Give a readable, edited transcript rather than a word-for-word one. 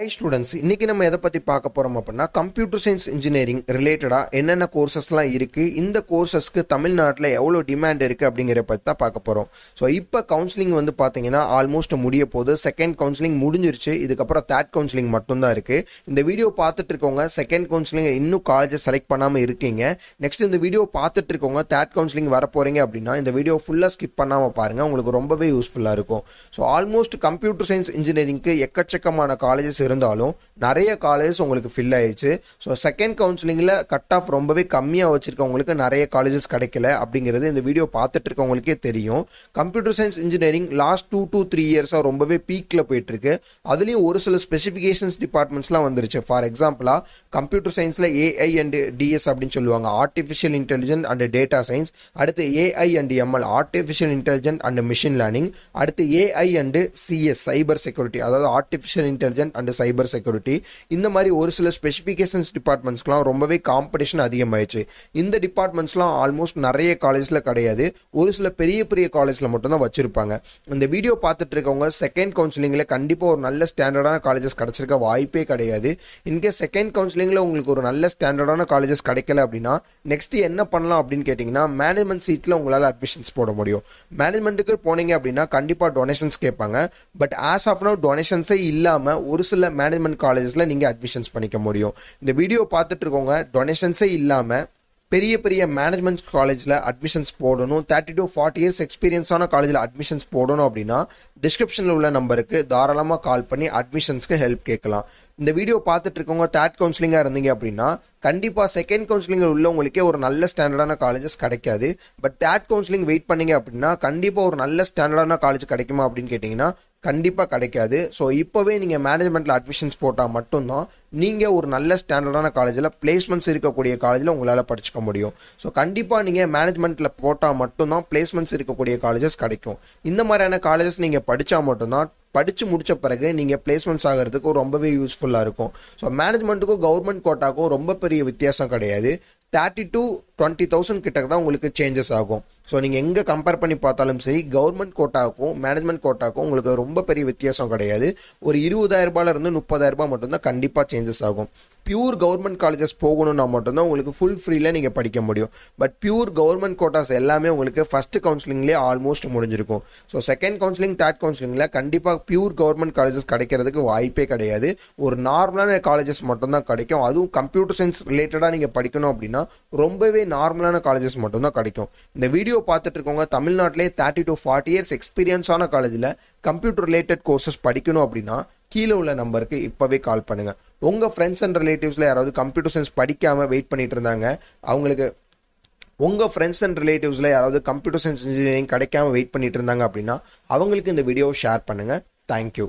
High students, இன்னைக்கு நம்ம எதை பற்றி பார்க்க போகிறோம் அப்படின்னா கம்ப்யூட்டர் சயின்ஸ் இன்ஜினியரிங் ரிலேட்டடாக என்னென்ன கோர்சஸ்லாம் இருக்குது, இந்த கோர்சஸ்க்கு தமிழ்நாட்டில் எவ்வளோ டிமாண்ட் இருக்குது அப்படிங்கிற பற்றி தான் பார்க்க போகிறோம். ஸோ இப்போ கவுன்சிலிங் வந்து பார்த்தீங்கன்னா ஆல்மோஸ்ட் முடிய போகுது. செகண்ட் கவுன்சிலிங் முடிஞ்சிருச்சு. இதுக்கப்புறம் தேர்ட் கவுன்சிலிங் மட்டும்தான் இருக்குது. இந்த வீடியோ பார்த்துட்டு இருக்கவங்க செகண்ட் கவுன்சிலிங் இன்னும் காலேஜை செலக்ட் பண்ணாமல் இருக்கீங்க. நெக்ஸ்ட் இந்த வீடியோ பார்த்துட்டு இருக்கவங்க தேர்ட் கவுன்சிலிங் வர போகிறீங்க அப்படின்னா இந்த வீடியோ ஃபுல்லாக ஸ்கிப் பண்ணாமல் பாருங்கள், உங்களுக்கு ரொம்பவே யூஸ்ஃபுல்லாக இருக்கும். ஸோ ஆல்மோஸ்ட் கம்ப்யூட்டர் சயின்ஸ் இன்ஜினியரிங்க்கு எக்கச்சக்கமான காலேஜஸ் இருந்தாலும் நிறைய காலேஜஸ் உங்களுக்கு ஃபில் ஆயிடுச்சு. ஸோ செகண்ட் கவுன்சிலிங்கில் கட் ஆஃப் ரொம்பவே கம்மியாக வச்சிருக்கவங்களுக்கு நிறைய காலேஜஸ் கிடைக்கல அப்படிங்கிறது இந்த வீடியோ பார்த்துட்டு இருக்கவங்களுக்கே தெரியும். Computer science engineering last 2 to 3 இயர்ஸாக ரொம்பவே பீக்கில் போயிட்டு இருக்கு. அதுலேயும் ஒரு சில ஸ்பெசிஃபிகேஷன்ஸ் டிபார்ட்மெண்ட்ஸ்லாம் வந்துருச்சு. ஃபார் எக்ஸாம்பிளாக கம்ப்யூட்டர் சயின்ஸில் ஏஐ அண்ட் டிஎஸ் அப்படின்னு சொல்லுவாங்க, artificial intelligence and data science. அடுத்து AI and ML, artificial intelligence and machine learning. அடுத்து AI and CS, cyber security, அதாவது artificial intelligence and cyber security. இந்த மாதிரி ஒரு சில ஸ்பெசிஃபிகேஷன்ஸ் டிபார்ட்மெண்ட்ஸ்க்குலாம் ரொம்பவே காம்படிஷன் அதிகமாயிடுச்சு. இந்த டிபார்ட்மெண்ட்ஸ்லாம் ஆல்மோஸ்ட் நிறைய காலேஜில் கிடையாது, ஒரு சில பெரிய பெரிய காலேஜில் மட்டும்தான் வச்சிருப்பாங்க. இந்த வீடியோ பார்த்துட்டு இருக்கவங்க செகண்ட் கவுன்சிலிங்கில் கண்டிப்பாக ஒரு நல்ல ஸ்டாண்டர்டான காலேஜஸ் கிடைச்சிருக்க வாய்ப்பே கிடையாது. இன்கேஸ் செகண்ட் கவுன்சிலிங்கில் உங்களுக்கு ஒரு நல்ல ஸ்டாண்டர்டான காலேஜஸ் கிடைக்கல அப்படின்னா நெக்ஸ்ட் என்ன பண்ணலாம் அப்படின்னு கேட்டிங்கன்னா மேனேஜ்மெண்ட் சீட்டில் உங்களால் அட்மிஷன்ஸ் போட முடியும். மேனேஜ்மெண்ட்டுக்கு போனீங்க அப்படின்னா கண்டிப்பாக டொனேஷன்ஸ் கேட்பாங்க. பட் ஆஸ் ஆஃப் நவ் டொனேஷன்ஸே இல்லாமல் ஒரு சில மேனேஜ்மெண்ட் காலேஜஸில் நீங்கள் அட்மிஷன்ஸ் பண்ணிக்க முடியும். இந்த வீடியோ பார்த்துட்டு இருக்கவங்க டொனேஷன்ஸே இல்லாமல் பெரிய பெரிய மேனேஜ்மெண்ட் காலேஜில் அட்மிஷன்ஸ் போடணும், 30 to 40 இயர்ஸ் எக்ஸ்பீரியன்ஸான காலேஜில் அட்மிஷன்ஸ் போடணும் அப்படின்னா டிஸ்கிரிப்ஷனில் உள்ள நம்பருக்கு தாராளமாக கால் பண்ணி அட்மிஷன்ஸ்க்கு ஹெல்ப் கேட்கலாம். இந்த வீடியோ பார்த்துட்டு இருக்கவங்க தேர்ட் கவுன்சிலிங்காக இருந்தீங்க அப்படின்னா கண்டிப்பாக செகண்ட் கவுன்சிலிங்கில் உள்ளவங்களுக்கே ஒரு நல்ல ஸ்டாண்டர்டான காலேஜஸ் கிடைக்காது. பட் தேர்ட் கவுன்சிலிங் வெயிட் பண்ணீங்க அப்படின்னா கண்டிப்பாக ஒரு நல்ல ஸ்டாண்டர்டான காலேஜ் கிடைக்குமா அப்படின்னு கேட்டிங்கன்னா கண்டிப்பாக கிடைக்காது. ஸோ இப்போவே நீங்கள் மேனேஜ்மெண்ட்டில் அட்மிஷன்ஸ் போட்டால் மட்டும்தான் நீங்கள் ஒரு நல்ல ஸ்டாண்டர்டான காலேஜில் பிளேஸ்மெண்ட்ஸ் இருக்கக்கூடிய காலேஜில் உங்களால் படிச்சுக்க முடியும். ஸோ கண்டிப்பாக நீங்கள் மேனேஜ்மெண்ட்டில் போட்டால் மட்டும்தான் பிளேஸ்மெண்ட்ஸ் இருக்கக்கூடிய காலேஜஸ் கிடைக்கும். இந்த மாதிரியான காலேஜஸ் நீங்கள் படித்தா மட்டும்தான் படித்து முடித்த பிறகு நீங்கள் பிளேஸ்மெண்ட்ஸ் ஆகிறதுக்கு ரொம்பவே யூஸ்ஃபுல்லாக இருக்கும். ஸோ மேனேஜ்மெண்ட்டுக்கும் கவர்மெண்ட் கோட்டாக்கும் ரொம்ப பெரிய வித்தியாசம் கிடையாது. 30 to 20,000 கிட்ட தான் உங்களுக்கு சேஞ்சஸ் ஆகும். ஸோ நீங்கள் எங்கே கம்பேர் பண்ணி பார்த்தாலும் சரி கவர்மெண்ட் கோட்டாக்கும் மேனேஜ்மெண்ட் கோட்டாக்கும் உங்களுக்கு ரொம்ப பெரிய வித்தியாசம் கிடையாது. ஒரு 20,000 30,000 மட்டும்தான் கண்டிப்பாக சேஞ்சஸ் ஆகும். பியூர் கவர்மெண்ட் காலேஜஸ் போகணும்னா மட்டும்தான் உங்களுக்கு ஃபுல் ஃப்ரீல நீங்கள் படிக்க முடியும். பட் பியூர் கவர்மெண்ட் கோட்டாஸ் எல்லாமே உங்களுக்கு ஃபர்ஸ்ட் கவுன்சிலிங்லேயே ஆல்மோஸ்ட் முடிஞ்சிருக்கும். ஸோ செகண்ட் கவுன்சிலிங் தேர்ட் கவுன்சிலிங்கில் கண்டிப்பாக பியூர் கவர்மெண்ட் காலேஜஸ் கிடைக்கிறதுக்கு வாய்ப்பே கிடையாது. ஒரு நார்மலான காலேஜஸ் மட்டும்தான் கிடைக்கும். அதுவும் கம்ப்யூட்டர் சயின்ஸ் ரிலேட்டடாக நீங்கள் படிக்கணும் அப்படின்னா ரொம்பவே நார்மலான காலேஜஸ் மட்டும்தான் கிடைக்கும். இந்த வீடியோ பார்த்துட்டு இருக்கவங்க தமிழ்நாட்டிலே 30 to 40 இயர்ஸ் எக்ஸ்பீரியன்ஸான காலேஜில் கம்ப்யூட்டர் ரிலேட்டட் கோர்சஸ் படிக்கணும் அப்படின்னா கீழே உள்ள நம்பருக்கு இப்போவே கால் பண்ணுங்க. உங்கள் ஃப்ரெண்ட்ஸ் அண்ட் ரிலேட்டிவ்ஸில் யாராவது கம்ப்யூட்டர் சயின்ஸ் படிக்காமல் வெயிட் பண்ணிட்டு இருந்தாங்க, அவங்களுக்கு உங்கள் ஃப்ரெண்ட்ஸ் அண்ட் ரிலேட்டிவ்ஸில் யாராவது கம்ப்யூட்டர் சயின்ஸ் இன்ஜினியரிங் கிடைக்காம வெயிட் பண்ணிட்டு இருந்தாங்க அப்படின்னா அவங்களுக்கு இந்த வீடியோவை ஷேர் பண்ணுங்கள். தேங்க்யூ.